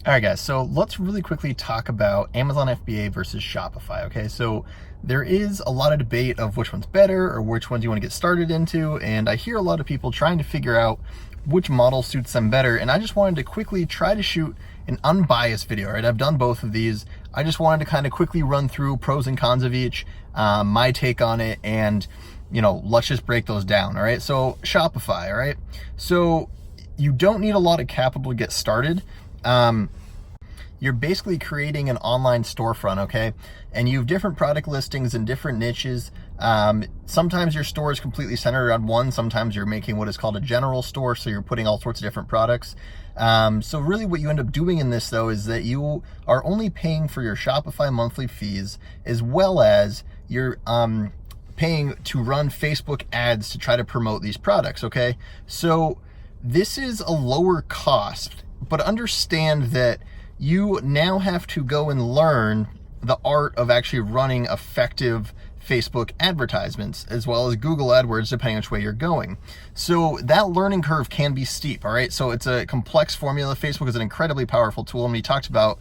All right, guys, so let's really quickly talk about Amazon FBA versus Shopify, okay? So there is a lot of debate of which one's better or which ones you want to get started into, and I hear a lot of people trying to figure out which model suits them better, and I just wanted to quickly try to shoot an unbiased video, right? I've done both of these. I just wanted to kind of quickly run through pros and cons of each, my take on it, and, let's just break those down, all right? So Shopify, all right? So you don't need a lot of capital to get started. You're basically creating an online storefront, okay? And you have different product listings in different niches. Sometimes your store is completely centered around one. Sometimes you're making what is called a general store, so you're putting all sorts of different products. So really what you end up doing in this, though, is that you are only paying for your Shopify monthly fees, as well as you're paying to run Facebook ads to try to promote these products, okay? So this is a lower cost, but understand that you now have to go and learn the art of actually running effective Facebook advertisements, as well as Google AdWords, depending on which way you're going. So that learning curve can be steep, all right? So it's a complex formula. Facebook is an incredibly powerful tool, and we talked about,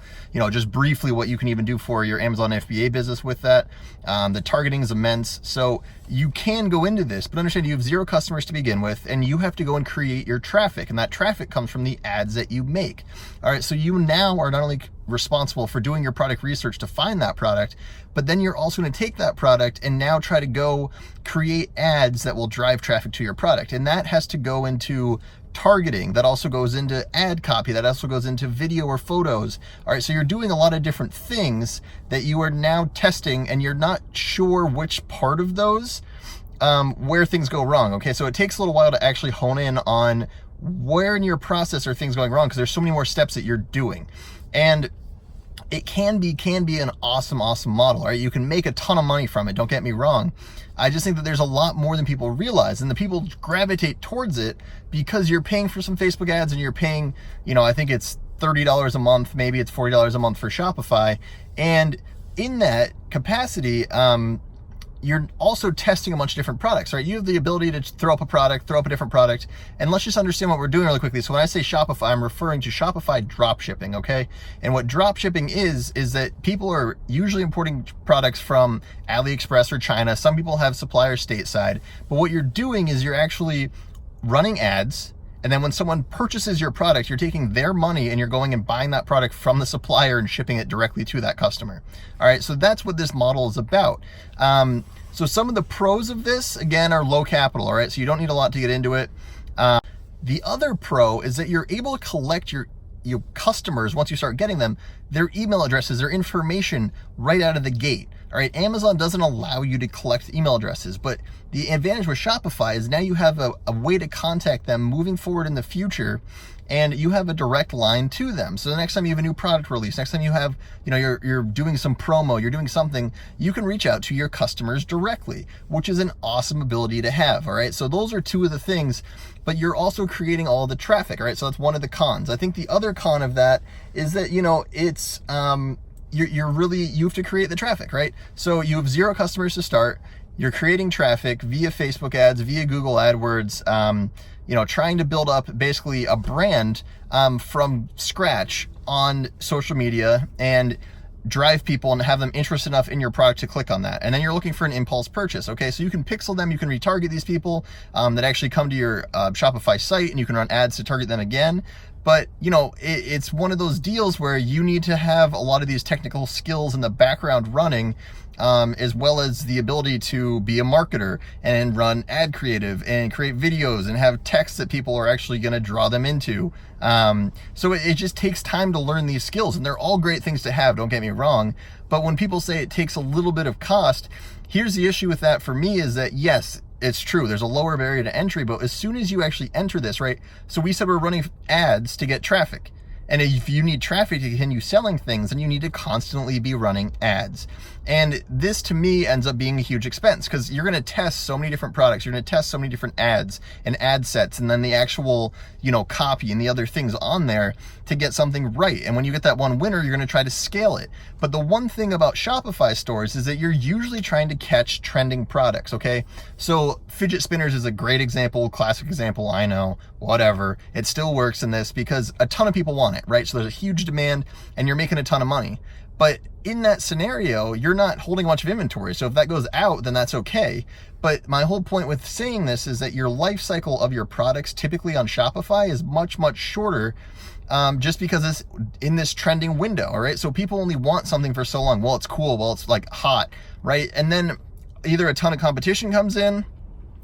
just briefly what you can even do for your Amazon FBA business with that. The targeting is immense. So you can go into this, but understand you have 0 customers to begin with, and you have to go and create your traffic, and that traffic comes from the ads that you make. All right, so you now are not only responsible for doing your product research to find that product, but then you're also going to take that product and now try to go create ads that will drive traffic to your product. And that has to go into targeting. That also goes into ad copy. That also goes into video or photos. All right, so you're doing a lot of different things that you are now testing, and you're not sure which part of those where things go wrong. Okay, so it takes a little while to actually hone in on where in your process are things going wrong, because there's so many more steps that you're doing. And it can be an awesome model, right? You can make a ton of money from it, don't get me wrong. I just think that there's a lot more than people realize, and the people gravitate towards it because you're paying for some Facebook ads, and you're paying, I think it's $30 a month, maybe it's $40 a month for Shopify. And in that capacity, you're also testing a bunch of different products, right? You have the ability to throw up a different product. And let's just understand what we're doing really quickly. So when I say Shopify, I'm referring to Shopify dropshipping, okay? And what dropshipping is that people are usually importing products from AliExpress or China. Some people have suppliers stateside. But what you're doing is you're actually running ads, and then when someone purchases your product, you're taking their money and you're going and buying that product from the supplier and shipping it directly to that customer. All right, so that's what this model is about. So some of the pros of this, again, are low capital, all right? So you don't need a lot to get into it. The other pro is that you're able to collect your customers, once you start getting them, their email addresses, their information right out of the gate. All right, Amazon doesn't allow you to collect email addresses, but the advantage with Shopify is now you have a way to contact them moving forward in the future, and you have a direct line to them. So the next time you have a new product release, next time you have, you're doing some promo, you're doing something, you can reach out to your customers directly, which is an awesome ability to have, all right? So those are 2 of the things, but you're also creating all the traffic, all right? So that's one of the cons. I think the other con of that is that, it's, you have to create the traffic, right? So you have 0 customers to start. You're creating traffic via Facebook ads, via Google AdWords, trying to build up basically a brand from scratch on social media and drive people and have them interested enough in your product to click on that. And then you're looking for an impulse purchase, okay? So you can pixel them, you can retarget these people that actually come to your Shopify site, and you can run ads to target them again. But, it's one of those deals where you need to have a lot of these technical skills in the background running, as well as the ability to be a marketer and run ad creative and create videos and have text that people are actually going to draw them into. So it just takes time to learn these skills, and they're all great things to have, don't get me wrong. But when people say it takes a little bit of cost, here's the issue with that for me is that, yes, it's true, there's a lower barrier to entry, but as soon as you actually enter this, right? So we said we're running ads to get traffic. And if you need traffic to continue selling things, then you need to constantly be running ads. And this, to me, ends up being a huge expense, because you're going to test so many different products. You're going to test so many different ads and ad sets, and then the actual, copy and the other things on there to get something right. And when you get that one winner, you're going to try to scale it. But the one thing about Shopify stores is that you're usually trying to catch trending products, okay? So fidget spinners is a great example, classic example, I know, whatever. It still works in this because a ton of people want it. it, right? So there's a huge demand and you're making a ton of money. But in that scenario, you're not holding a bunch of inventory. So if that goes out, then that's okay. But my whole point with saying this is that your life cycle of your products typically on Shopify is much, much shorter, just because it's in this trending window, all right? So people only want something for so long. Well, it's cool. Well, it's like hot, right? And then either a ton of competition comes in,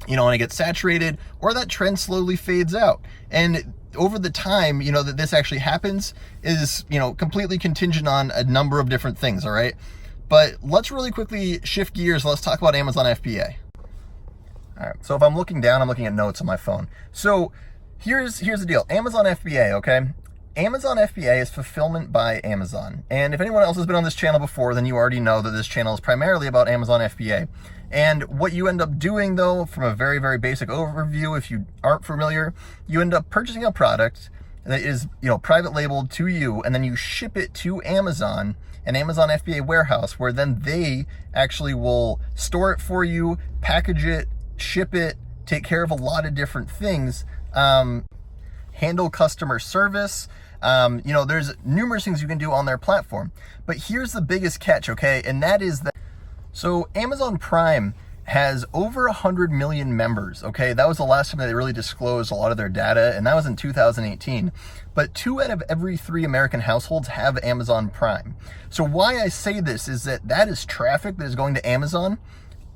and it gets saturated, or that trend slowly fades out. And over the time, that this actually happens is, completely contingent on a number of different things, all right? But let's really quickly shift gears. Let's talk about Amazon FBA. All right, so if I'm looking down, I'm looking at notes on my phone. So here's the deal. Amazon FBA, okay? Amazon FBA is fulfillment by Amazon. And if anyone else has been on this channel before, then you already know that this channel is primarily about Amazon FBA. And what you end up doing, though, from a very, very basic overview, if you aren't familiar, you end up purchasing a product that is, private labeled to you, and then you ship it to Amazon, an Amazon FBA warehouse, where then they actually will store it for you, package it, ship it, take care of a lot of different things, handle customer service. There's numerous things you can do on their platform. But here's the biggest catch, okay? And that is that, so Amazon Prime has over 100 million members, okay? That was the last time that they really disclosed a lot of their data, and that was in 2018. But 2 out of every 3 American households have Amazon Prime. So why I say this is that is traffic that is going to Amazon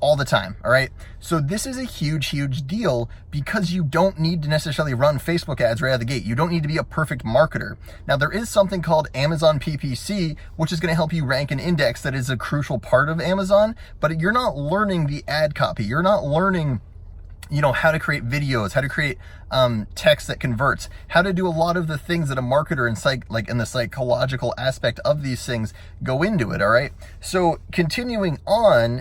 all the time, all right? So this is a huge, huge deal because you don't need to necessarily run Facebook ads right out of the gate. You don't need to be a perfect marketer. Now, there is something called Amazon PPC, which is gonna help you rank an index that is a crucial part of Amazon, but you're not learning the ad copy. You're not learning how to create videos, how to create text that converts, how to do a lot of the things that a marketer in the psychological aspect of these things go into it, all right? So continuing on,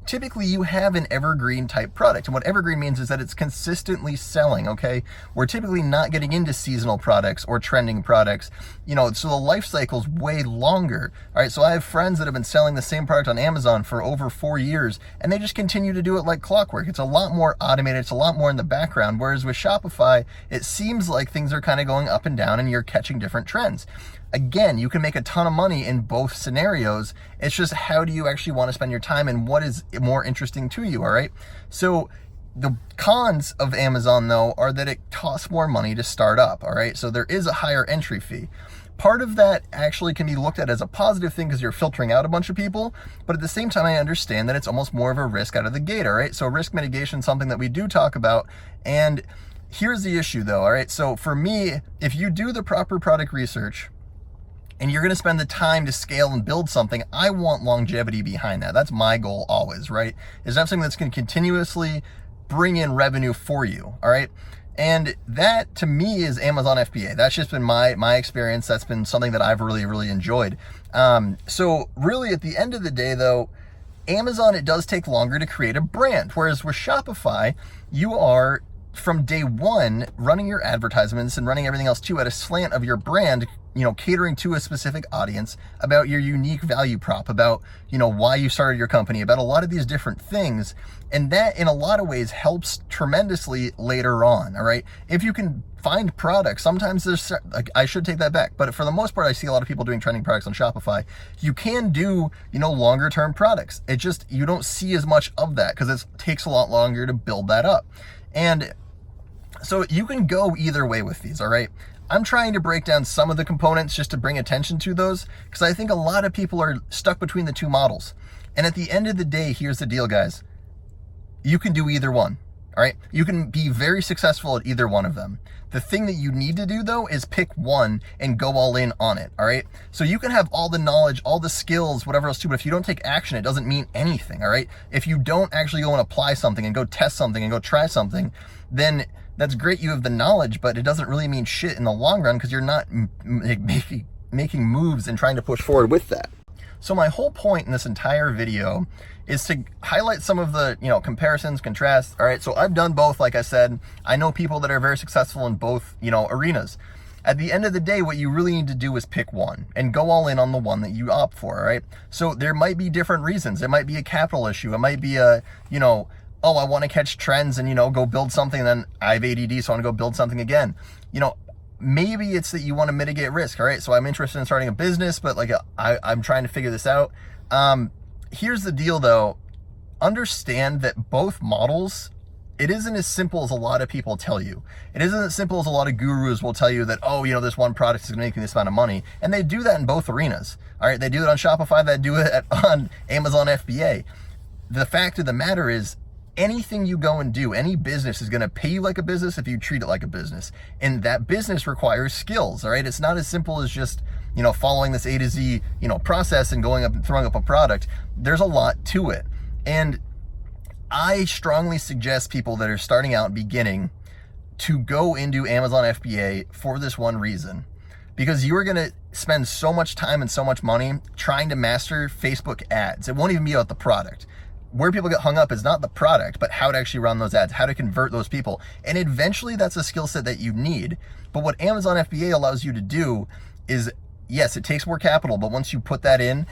typically you have an evergreen type product. And what evergreen means is that it's consistently selling, okay? We're typically not getting into seasonal products or trending products, so the life cycle's way longer, all right? So I have friends that have been selling the same product on Amazon for over 4 years, and they just continue to do it like clockwork. It's a lot more automated, it's a lot more in the background, whereas with Shopify, it seems like things are kind of going up and down and you're catching different trends. Again, you can make a ton of money in both scenarios. It's just how do you actually want to spend your time and what is more interesting to you, all right? So the cons of Amazon, though, are that it costs more money to start up, all right? So there is a higher entry fee. Part of that actually can be looked at as a positive thing because you're filtering out a bunch of people, but at the same time, I understand that it's almost more of a risk out of the gate, all right? So risk mitigation is something that we do talk about, and here's the issue, though, all right? So for me, if you do the proper product research, and you're gonna spend the time to scale and build something, I want longevity behind that. That's my goal always, right? Is to have something that's gonna continuously bring in revenue for you, all right? And that, to me, is Amazon FBA. That's just been my experience. That's been something that I've really, really enjoyed. So really, at the end of the day, though, Amazon, it does take longer to create a brand. Whereas with Shopify, you are, from day one, running your advertisements and running everything else too at a slant of your brand, catering to a specific audience, about your unique value prop, about, why you started your company, about a lot of these different things. And that, in a lot of ways, helps tremendously later on, all right? If you can find products, sometimes there's, I should take that back, but for the most part, I see a lot of people doing trending products on Shopify. You can do, longer term products. It just, you don't see as much of that because it takes a lot longer to build that up. And so you can go either way with these, all right? I'm trying to break down some of the components just to bring attention to those, because I think a lot of people are stuck between the two models. And at the end of the day, here's the deal, guys. You can do either one, all right? You can be very successful at either one of them. The thing that you need to do, though, is pick one and go all in on it, all right? So you can have all the knowledge, all the skills, whatever else too, but if you don't take action, it doesn't mean anything, all right? If you don't actually go and apply something and go test something and go try something, then that's great, you have the knowledge, but it doesn't really mean shit in the long run because you're not making moves and trying to push forward with that. So my whole point in this entire video is to highlight some of the, comparisons, contrasts, all right? So I've done both, like I said. I know people that are very successful in both, arenas. At the end of the day, what you really need to do is pick one and go all in on the one that you opt for, all right? So there might be different reasons. There might be a capital issue. It might be a, oh, I want to catch trends and, go build something, and then I have ADD, so I want to go build something again. maybe it's that you want to mitigate risk. All right, so I'm interested in starting a business, but like I'm trying to figure this out. Here's the deal though. Understand that both models, it isn't as simple as a lot of people tell you. It isn't as simple as a lot of gurus will tell you that, oh, you know, this one product is gonna make me this amount of money. And they do that in both arenas. All right, they do it on Shopify, they do it on Amazon FBA. The fact of the matter is, anything you go and do, any business is going to pay you like a business if you treat it like a business. And that business requires skills, all right? It's not as simple as just, you know, following this A to Z, you know, process and going up and throwing up a product. There's a lot to it. And I strongly suggest people that are starting out and beginning to go into Amazon FBA for this one reason. Because you are going to spend so much time and so much money trying to master Facebook ads. It won't even be about the product. Where people get hung up is not the product, but how to actually run those ads, how to convert those people. And eventually that's a skill set that you need. But what Amazon FBA allows you to do is, yes, it takes more capital, but once you put that in,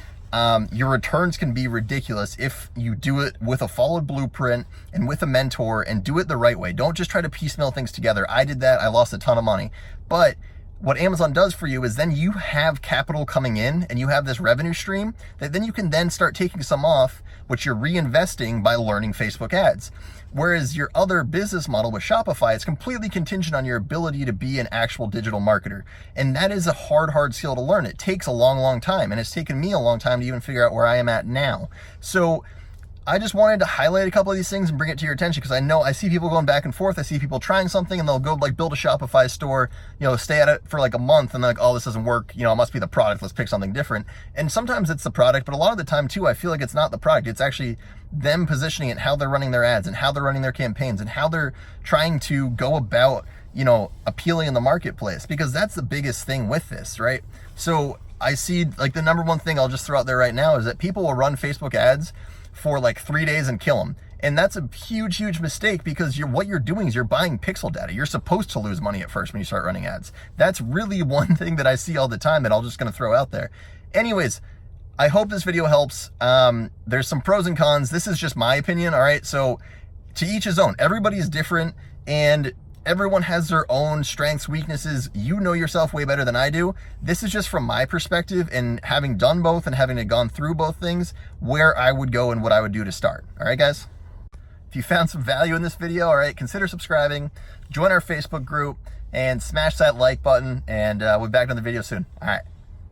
your returns can be ridiculous if you do it with a followed blueprint and with a mentor and do it the right way. Don't just try to piecemeal things together. I did that, I lost a ton of money. But what Amazon does for you is then you have capital coming in and you have this revenue stream that then you can then start taking some off, which you're reinvesting by learning Facebook ads. Whereas your other business model with Shopify, it's completely contingent on your ability to be an actual digital marketer. And that is a hard skill to learn. It takes a long time, and it's taken me a long time to even figure out where I am at now. So I just wanted to highlight a couple of these things and bring it to your attention, because I know I see people going back and forth. I see people trying something and they'll go like build a Shopify store, you know, stay at it for like a month and they're like, oh, this doesn't work. You know, it must be the product. Let's pick something different. And sometimes it's the product, but a lot of the time too, I feel like it's not the product. It's actually them positioning it, how they're running their ads and how they're running their campaigns and how they're trying to go about, you know, appealing in the marketplace, because that's the biggest thing with this, right? So I see like the number one thing I'll just throw out there right now is that people will run Facebook ads for like 3 days and kill them. And that's a huge mistake, because what you're doing is you're buying pixel data. You're supposed to lose money at first when you start running ads. That's really one thing that I see all the time that I'm just going to throw out there. Anyways, I hope this video helps. There's some pros and cons. This is just my opinion. All right. So to each his own. Everybody's different and everyone has their own strengths, weaknesses. You know yourself way better than I do. This is just from my perspective, and having done both and having gone through both things, where I would go and what I would do to start. All right, guys? If you found some value in this video, all right, consider subscribing, join our Facebook group, and smash that like button, and we'll be back on the video soon. All right.